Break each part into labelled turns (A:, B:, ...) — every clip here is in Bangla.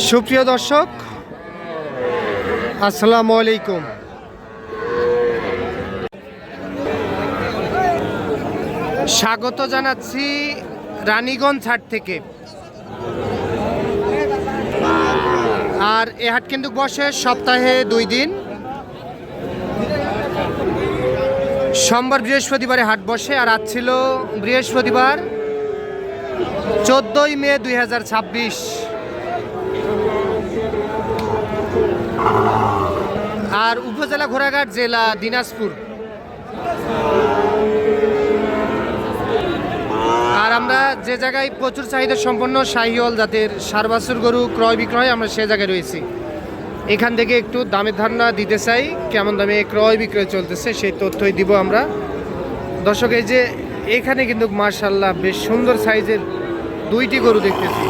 A: সুপ্রিয় দর্শক, আসসালামু আলাইকুম। স্বাগত জানাচ্ছি রানীগঞ্জ হাট থেকে। আর এ হাট কিন্তু বসে সপ্তাহে 2 দিন, সোমবার বৃহস্পতিবারে হাট বসে। আর আজ ছিল বৃহস্পতিবার 14ই মে 2026। আর উপজেলা ঘোড়াঘাট, জেলা দিনাজপুর। আর আমরা যে জায়গায় প্রচুর চাহিদা সম্পন্ন শাহিওয়াল জাতের ষাঁড় বাছুর গরু ক্রয় বিক্রয়, আমরা সে জায়গায় রয়েছি। এখান থেকে একটু দামের ধারণা দিতে চাই, কেমন দামে ক্রয় বিক্রয় চলতেছে সেই তথ্যই দিব আমরা। দর্শক, এই যে এখানে কিন্তু মাশাআল্লাহ বেশ সুন্দর সাইজের 2টি গরু দেখতেছি।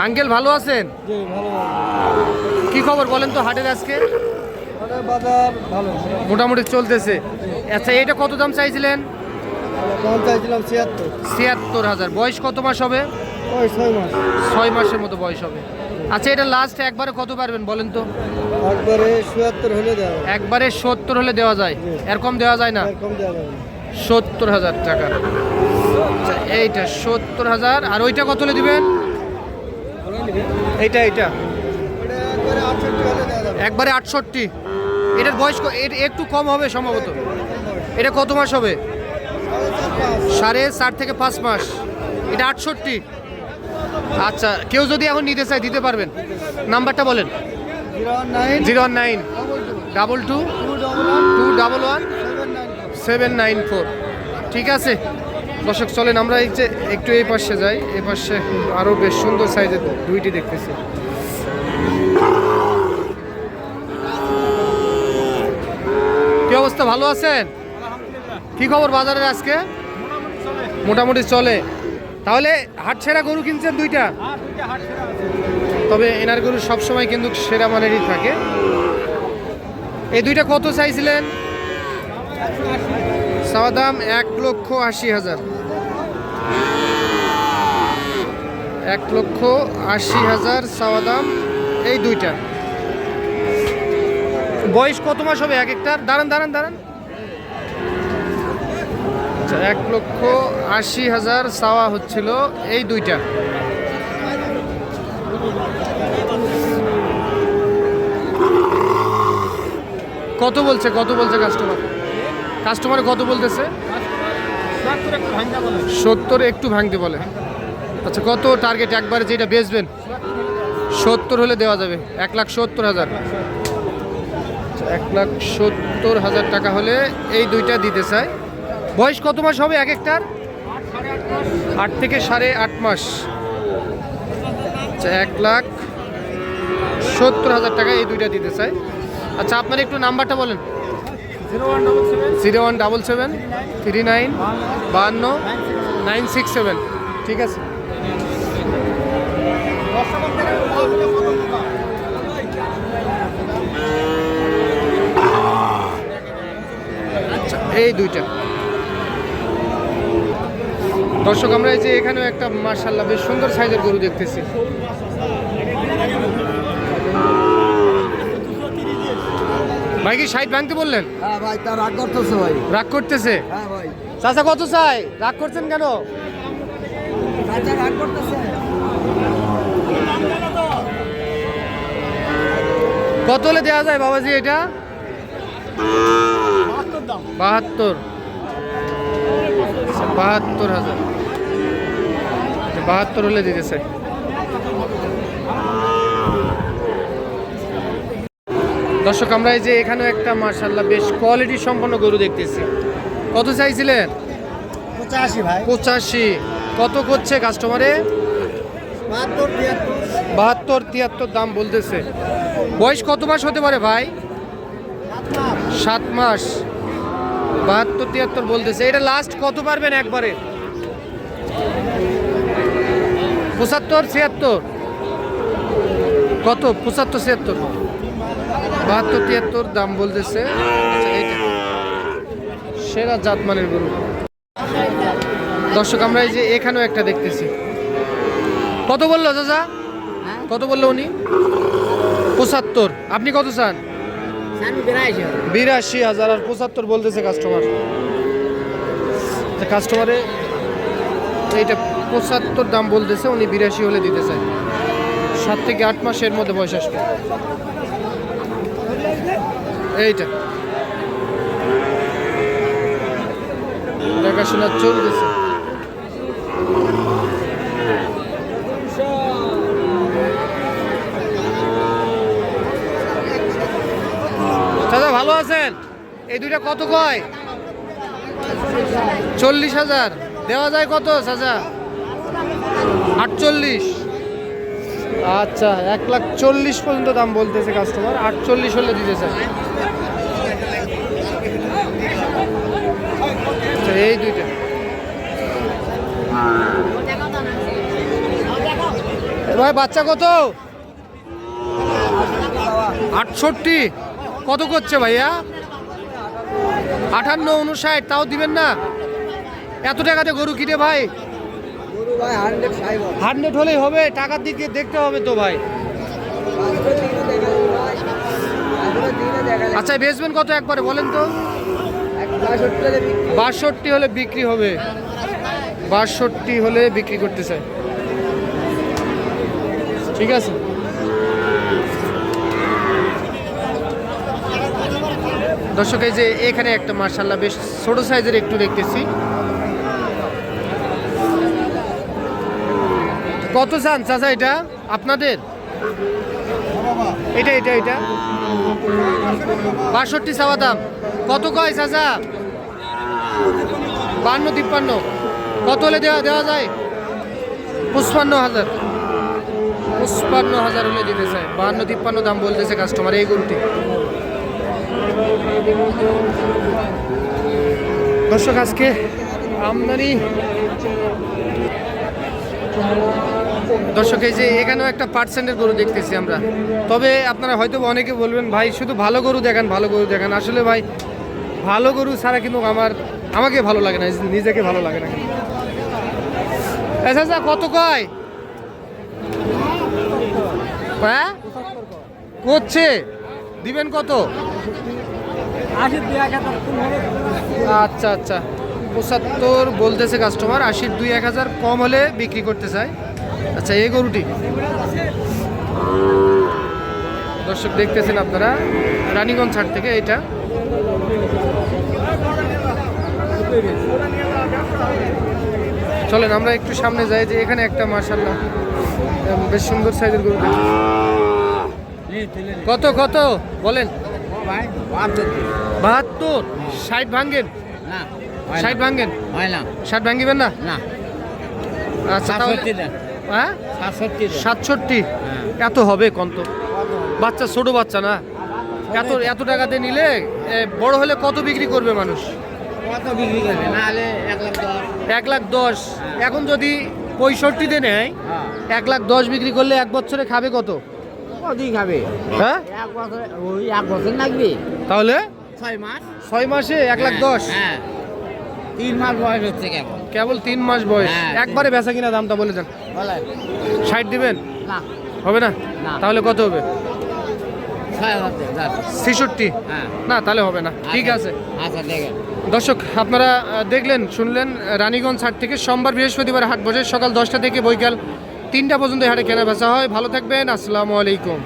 A: আঙ্কেল ভালো আছেন? কি খবর বলেন তো হাটের আজকে?
B: বাজার ভালো,
A: মোটামুটি চলতেছে। আচ্ছা, এটা কত দাম চাইছিলেন?
B: চাইছিলাম
A: ৭৬,০০০। বয়স কত মাস হবে?
B: 6 মাস।
A: 6 মাসের মতো বয়স হবে। আচ্ছা, এটা লাস্ট একবারে কত পারবেন বলেন তো?
B: একবারে ৭৭ হলে দেওয়া,
A: একবারে 70 হলে দেওয়া যায়, এরকম দেওয়া যায় না?
B: এরকম দেওয়া যাবে না।
A: ৭০,০০০ টাকা। আচ্ছা, এইটা ৭০,০০০। আর ওইটা কত হলে দিবেন? এইটা
B: এটা একবারে 68 হলে দেওয়া যাবে।
A: একবারে 68। এটার বয়স একটু কম হবে সম্ভবত। এটা কত মাস হবে? 4.5 থেকে 5 মাস। এটা 68। আচ্ছা, কেউ যদি এখন নিতে চায় দিতে পারবেন? নাম্বারটা বলেন। 019 22 211 794। ঠিক আছে দর্শক, চলেন আমরা এই যে একটু এই পাশে যাই। এই পাশে আরও বেশ সুন্দর সাইজের 2টি দেখতেছি। কি অবস্থা, ভালো আছেন? কি খবর বাজারের আজকে? মোটামুটি চলে। তাহলে হাট সেরা গরু কিনছেন 2টা? তবে এনার গরু সবসময় কিন্তু সেরা মানেরই থাকে। এই 2টা কত চাইছিলেন? চাওয়া দাম 1,80,000। 1,80,000 চাওয়া দাম এই 2টা। বয়স কত মাস হবে এক একটার? দাঁড়ান দাঁড়ান দাঁড়ান। আচ্ছা, 1,80,000 চাওয়া হচ্ছিল এই 2টা। কত বলছে কাস্টমার কত বলতেছে? 70 একটু ভাঙতে বলে। আচ্ছা, কত টার্গেট একবারে যেটা বেচবেন? 70 হলে দেওয়া যাবে। 1,70,000। 1,70,000 টাকা হলে এই 2টা দিতে চাই। বয়স কত মাস হবে এক একটার? 8 থেকে 8.5 মাস। আচ্ছা, 1,70,000 টাকা এই 2টা দিতে চাই। আচ্ছা, আপনার একটু নাম্বারটা বলেন। 0177 39 52 967। ঠিক আছে। আচ্ছা, এই 2টা দর্শক, আমরা এই যে এখানেও একটা মাশাআল্লাহ বেশ সুন্দর সাইজের গরু দেখতেছি। ভাই কি 60 ভাঙতে বললেন?
B: হ্যাঁ ভাই, তার রাগ করতেছে ভাই।
A: রাগ করতেছে?
B: হ্যাঁ ভাই।
A: চাচা কত চাই? রাগ করছেন কেন?
B: চাচা রাগ করতেছে।
A: কত হলে দেওয়া যায় বাবাজি এটা? 72। 72,000। 72 হলে দিতেছে। দর্শক, আমরা এই যে এখানেও একটা মাশাআল্লাহ বেশ কোয়ালিটি সম্পন্ন গরু দেখতেছি। কত চাইছিলেন?
B: 85 ভাই।
A: 85। কত করছে কাস্টমারে? 72 73 দাম বলতেছে। বয়স কত মাস হতে পারে ভাই? 7 মাস। 72 73 বলতেছে। এটা লাস্ট কত পারবেন একবারে? 75 76। কত? 75 76। 72 73 দাম বলতেছে। আচ্ছা, এইটা সেরা জাতমানের গরু। দর্শক আমরা এই যে এখানেও একটা দেখতেছি। কত বললো চাচা? কত বললো উনি? 75। আপনি কত চান? 82,000 আর 75 বলতেছে কাস্টমার। কাস্টমারে এইটা 75 দাম বলতেছে, উনি 82 হলে দিতে চায়। 7 থেকে 8 মাসের মধ্যে বয়স আসবে। এইটা দেখাশোনা চলতেছে। দাদা ভালো আছেন? এই দুইটা কত কয়? 40,000 দেওয়া যায় কত চাচা? 48। আচ্ছা 1,40,000 পর্যন্ত দাম বলতেছে কাস্টমার, 48 হলে দিতে চায়। আচ্ছা এই দুইটা ভাই বাচ্চা কত? 68। কত করছে ভাইয়া? 58, 59, তাও দিবেন না? এত টাকাতে গরু কিনে ভাই? 100 হলেই হবে? টাকার দিকে দেখতে হবে তো ভাই। আচ্ছা বেচবেন কত একবারে বলেন তো? 62 হলে বিক্রি হবে। 62 হলে বিক্রি করতে চাই। ঠিক আছে। দর্শক এই যে এখানে একটা মাশাআল্লাহ বেশ ছোট সাইজের একটু দেখতেছি। কত চান চাচা এটা আপনাদের? এটা 62 চাওয়া দাম। কত কয় চাচা? 52, 53। কত হলে দেওয়া যায়? 55,000। 55,000 হলে দিতে চায়। 52, 53 দাম বলতেছে কাস্টমার এই গরুটি। দর্শক আজকে আমদানি। দর্শক এই যে এখানেও একটা পার্সেন্টের গরু দেখতেছি আমরা। তবে আপনারা হয়তো অনেকে বলবেন ভাই শুধু ভালো গরু দেখান, ভালো গরু দেখান। আসলে ভাই ভালো গরু ছাড়া কিন্তু আমাকে ভালো লাগে না, নিজেকে ভালো লাগে না। আচ্ছা কত কয়? হ্যাঁ করছে, দিবেন কত? আচ্ছা 75 বলতেছে কাস্টমার। 80, 2-1,000 কম হলে বিক্রি করতে চায়। আচ্ছা এই গরুটি দর্শক দেখতেছেন আপনারা রানীগঞ্জ হাট থেকে। এটা চলেন আমরা একটু সামনে যাই। যে এখানে একটা মাশাআল্লাহ বেশ সুন্দর সাইজের গরু। কত বলেন? 72। 60 ভাঙ্গেন? 60 ভাঙ্গেন? 60 ভাঙ্গিবেন না? আচ্ছা হ্যাঁ 67। এত হবে কত? বাচ্চা ছোট বাচ্চা না, এত টাকাতে নিলে বড় হলে কত বিক্রি করবে মানুষ? 1,10,000। এখন যদি 65-তে নেয় 1,10,000 বিক্রি করলে 1 বছরে খাবে কত?
B: খাবে
A: হ্যাঁ
B: 1 বছর লাগবে।
A: তাহলে
B: 6
A: মাসে 1,10,000।
B: 3 মাস বয়স হচ্ছে
A: কেবল 3 মাস বয়স। একবারে বেচা কিনা দামটা বলে যান। 60 দিবেন?
B: না
A: হবে না। তাহলে কত হবে? 66। না তাহলে হবে না। ঠিক আছে। দর্শক আপনারা দেখলেন শুনলেন রানীগঞ্জ হাট থেকে সোমবার বৃহস্পতিবার হাট বসে সকাল 10টা থেকে বৈকাল 3টা পর্যন্ত হাটে কেনা বেচা হয়। ভালো থাকবেন। আসসালামু আলাইকুম।